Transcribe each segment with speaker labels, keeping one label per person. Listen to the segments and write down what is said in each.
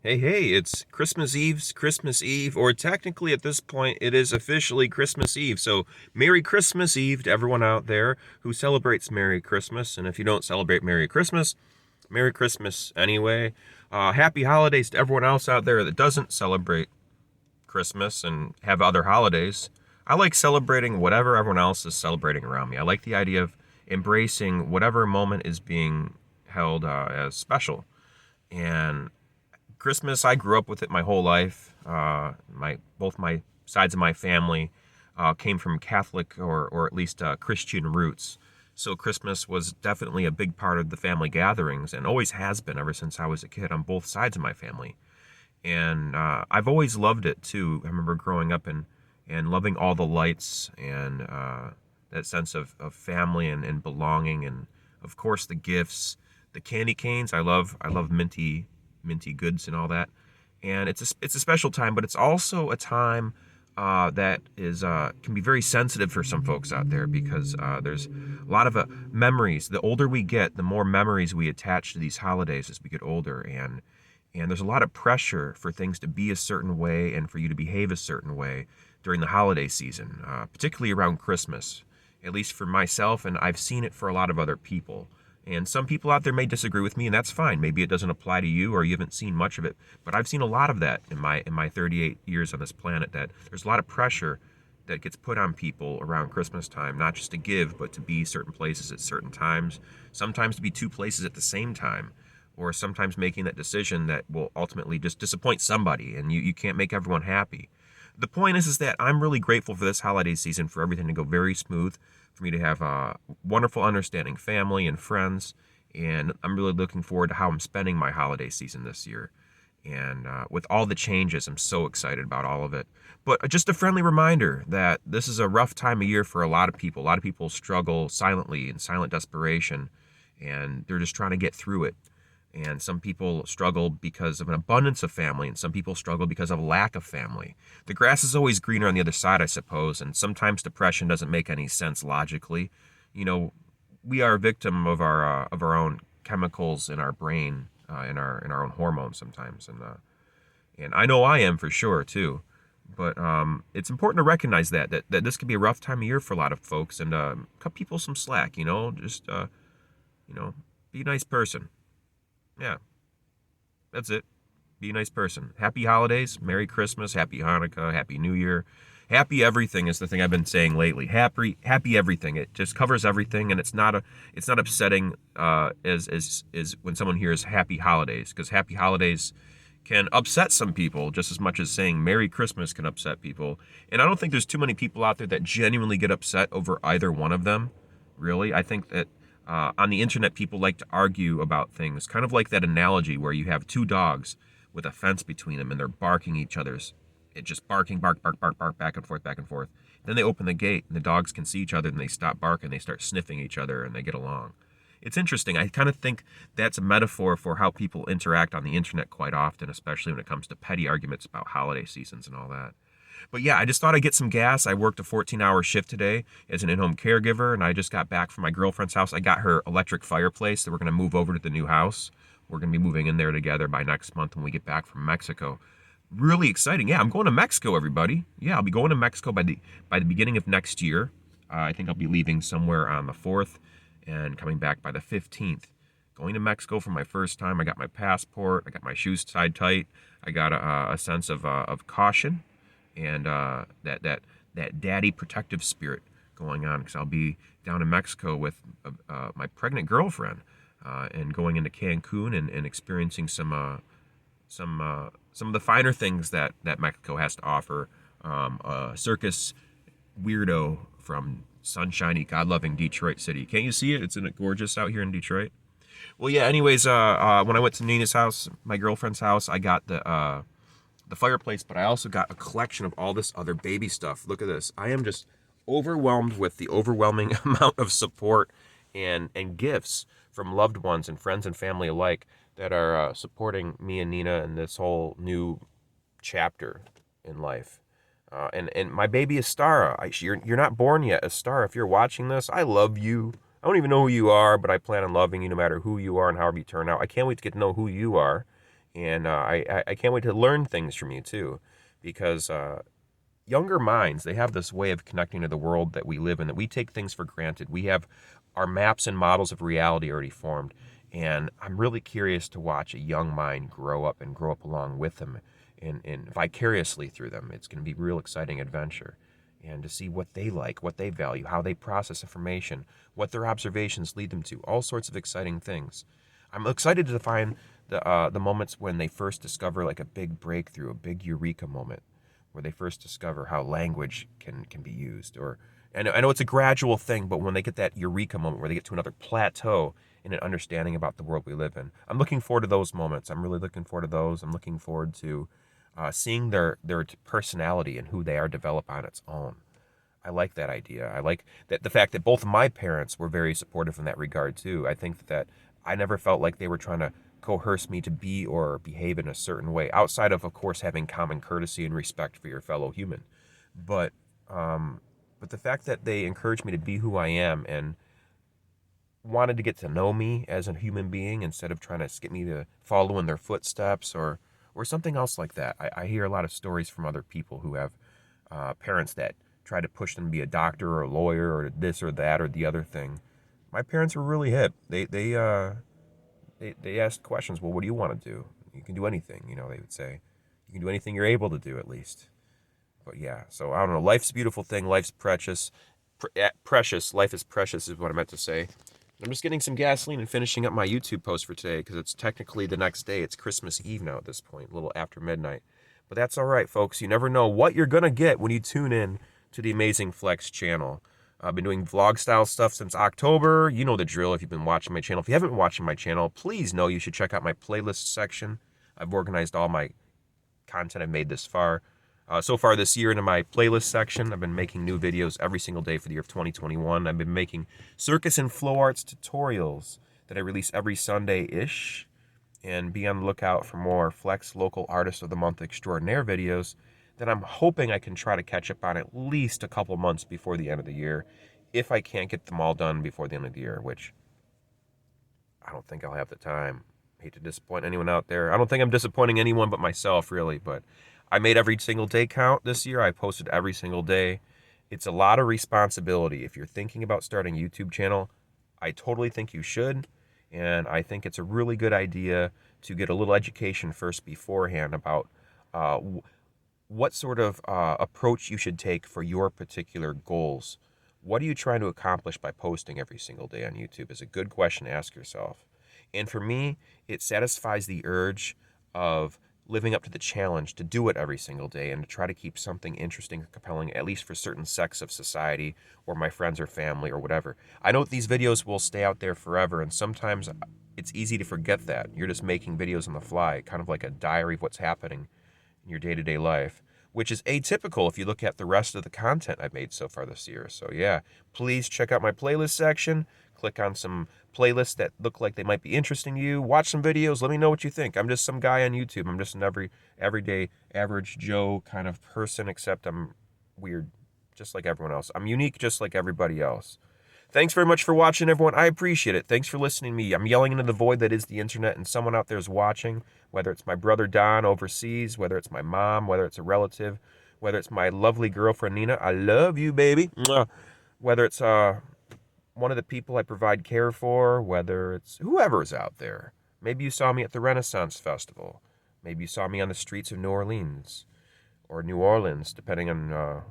Speaker 1: Hey, it's Christmas Eve, or technically at this point, it is officially Christmas Eve. So, Merry Christmas Eve to everyone out there who celebrates Merry Christmas. And if you don't celebrate Merry Christmas anyway. Happy holidays to everyone else out there that doesn't celebrate Christmas and have other holidays. I like celebrating whatever everyone else is celebrating around me. I like the idea of embracing whatever moment is being held as special. And Christmas, I grew up with it my whole life. Both my sides of my family came from Catholic or at least Christian roots. So Christmas was definitely a big part of the family gatherings and always has been ever since I was a kid on both sides of my family. And I've always loved it too. I remember growing up and loving all the lights and that sense of family and belonging, and of course the gifts, the candy canes. I love minty goods and all that. And it's a special time, but it's also a time that is can be very sensitive for some folks out there because there's a lot of memories. The older we get, the more memories we attach to these holidays as we get older, and there's a lot of pressure for things to be a certain way and for you to behave a certain way during the holiday season, particularly around Christmas. At least for myself, and I've seen it for a lot of other people. And some people out there may disagree with me, and that's fine. Maybe it doesn't apply to you, or you haven't seen much of it. But I've seen a lot of that in my 38 years on this planet. That there's a lot of pressure that gets put on people around Christmas time, not just to give, but to be certain places at certain times. Sometimes to be two places at the same time, or sometimes making that decision that will ultimately just disappoint somebody, and you can't make everyone happy. The point is that I'm really grateful for this holiday season, for everything to go very smooth, for me to have a wonderful, understanding family and friends, and I'm really looking forward to how I'm spending my holiday season this year. And with all the changes, I'm so excited about all of it. But just a friendly reminder that this is a rough time of year for a lot of people. A lot of people struggle silently in silent desperation, and they're just trying to get through it. And some people struggle because of an abundance of family, and some people struggle because of lack of family. The grass is always greener on the other side, I suppose, and sometimes depression doesn't make any sense logically. You know, we are a victim of our own chemicals in our brain, in our own hormones sometimes, and I know I am for sure too. But it's important to recognize that this could be a rough time of year for a lot of folks, and cut people some slack. Just be a nice person. Yeah, that's it. Be a nice person. Happy holidays, Merry Christmas, Happy Hanukkah, Happy New Year. Happy everything is the thing I've been saying lately. Happy everything. It just covers everything, and it's not upsetting as when someone hears Happy Holidays, because Happy Holidays can upset some people just as much as saying Merry Christmas can upset people. And I don't think there's too many people out there that genuinely get upset over either one of them. Really, I think that on the internet, people like to argue about things, kind of like that analogy where you have two dogs with a fence between them and they're barking each other's, it just barking, bark, bark, bark, bark, back and forth, back and forth. Then they open the gate and the dogs can see each other and they stop barking, they start sniffing each other and they get along. It's interesting. I kind of think that's a metaphor for how people interact on the internet quite often, especially when it comes to petty arguments about holiday seasons and all that. But yeah, I just thought I'd get some gas. I worked a 14-hour shift today as an in-home caregiver, and I just got back from my girlfriend's house. I got her electric fireplace that we're going to move over to the new house. We're going to be moving in there together by next month when we get back from Mexico. Really exciting. Yeah, I'm going to Mexico, everybody. Yeah, I'll be going to Mexico by the beginning of next year. I think I'll be leaving somewhere on the 4th and coming back by the 15th. Going to Mexico for my first time. I got my passport. I got my shoes tied tight. I got a sense of caution and that daddy protective spirit going on, because I'll be down in Mexico with my pregnant girlfriend, and going into Cancun and experiencing some of the finer things that Mexico has to offer. A circus weirdo from sunshiny, God-loving Detroit City. Can't you see it? Isn't it gorgeous out here in Detroit? Well, yeah. Anyways, when I went to Nina's house, my girlfriend's house, I got the fireplace, but I also got a collection of all this other baby stuff. Look at this. I am just overwhelmed with the overwhelming amount of support and gifts from loved ones and friends and family alike that are supporting me and Nina in this whole new chapter in life. And my baby Astara, you're not born yet, Astara. If you're watching this, I love you. I don't even know who you are, but I plan on loving you no matter who you are and however you turn out. I can't wait to get to know who you are. And I can't wait to learn things from you too, because younger minds, they have this way of connecting to the world that we live in, that we take things for granted. We have our maps and models of reality already formed. And I'm really curious to watch a young mind grow up and grow up along with them and vicariously through them. It's going to be a real exciting adventure. And to see what they like, what they value, how they process information, what their observations lead them to, all sorts of exciting things. I'm excited to find the moments when they first discover like a big breakthrough, a big eureka moment, where they first discover how language can be used. Or I know it's a gradual thing, but when they get that eureka moment where they get to another plateau in an understanding about the world we live in, I'm looking forward to those moments. I'm really looking forward to those. I'm looking forward to seeing their personality and who they are develop on its own. I like that idea. I like that the fact that both of my parents were very supportive in that regard too. I think that I never felt like they were trying to coerce me to be or behave in a certain way, outside of course, having common courtesy and respect for your fellow human. But but the fact that they encouraged me to be who I am and wanted to get to know me as a human being instead of trying to get me to follow in their footsteps or something else like that. I hear a lot of stories from other people who have parents that try to push them to be a doctor or a lawyer or this or that or the other thing. My parents were really hip. They asked questions. Well, what do you want to do? You can do anything. You know, they would say, you can do anything you're able to do at least. But yeah, so I don't know. Life's a beautiful thing. Life's precious. Precious. Life is precious is what I meant to say. I'm just getting some gasoline and finishing up my YouTube post for today because it's technically the next day. It's Christmas Eve now at this point, a little after midnight. But that's all right, folks. You never know what you're going to get when you tune in to the Amazing Flex channel. I've been doing vlog style stuff since October. You know the drill if you've been watching my channel. If you haven't been watching my channel, please know you should check out my playlist section. I've organized all my content I've made this far. So far this year into my playlist section, I've been making new videos every single day for the year of 2021. I've been making circus and flow arts tutorials that I release every Sunday-ish. And be on the lookout for more Flex Local Artist of the Month Extraordinaire videos that I'm hoping I can try to catch up on at least a couple months before the end of the year, if I can't get them all done before the end of the year, which I don't think I'll have the time. Hate to disappoint anyone out there. I don't think I'm disappointing anyone but myself, really, but I made every single day count this year. I posted every single day. It's a lot of responsibility. If you're thinking about starting a YouTube channel, I totally think you should. And I think it's a really good idea to get a little education first beforehand about what sort of approach you should take for your particular goals. What are you trying to accomplish by posting every single day on YouTube is a good question to ask yourself. And for me, it satisfies the urge of living up to the challenge to do it every single day and to try to keep something interesting or compelling, at least for certain sects of society or my friends or family or whatever. I know these videos will stay out there forever, and sometimes it's easy to forget that. You're just making videos on the fly, kind of like a diary of what's happening in your day-to-day life, which is atypical if you look at the rest of the content I've made so far this year. So yeah, please check out my playlist section. Click on some playlists that look like they might be interesting to you. Watch some videos. Let me know what you think. I'm just some guy on YouTube. I'm just an everyday, average Joe kind of person, except I'm weird, just like everyone else. I'm unique, just like everybody else. Thanks very much for watching, everyone. I appreciate it. Thanks for listening to me. I'm yelling into the void that is the internet, and someone out there is watching, whether it's my brother Don overseas, whether it's my mom, whether it's a relative, whether it's my lovely girlfriend Nina. I love you, baby. Mwah. Whether it's one of the people I provide care for, whether it's whoever's out there. Maybe you saw me at the Renaissance Festival. Maybe you saw me on the streets of New Orleans or New Orleans, depending on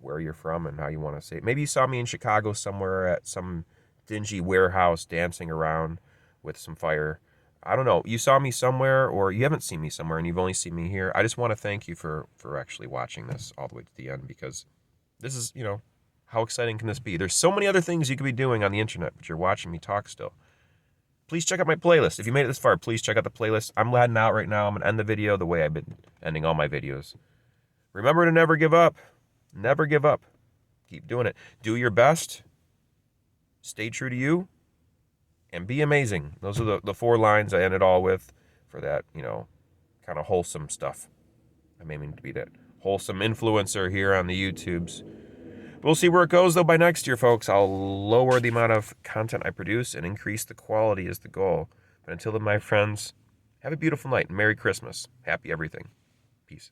Speaker 1: where you're from and how you want to say it. Maybe you saw me in Chicago somewhere at some dingy warehouse dancing around with some fire. I don't know. You saw me somewhere or you haven't seen me somewhere and you've only seen me here. I just want to thank you for actually watching this all the way to the end, because this is, how exciting can this be? There's so many other things you could be doing on the internet, but you're watching me talk still. Please check out my playlist. If you made it this far, please check out the playlist. I'm heading out right now. I'm going to end the video the way I've been ending all my videos. Remember to never give up. Never give up. Keep doing it. Do your best. Stay true to you. And be amazing. Those are the 4 lines I end it all with for that, kind of wholesome stuff. I'm aiming to be that wholesome influencer here on the YouTubes. We'll see where it goes, though, by next year, folks. I'll lower the amount of content I produce and increase the quality is the goal. But until then, my friends, Have a beautiful night. Merry Christmas. Happy everything. Peace.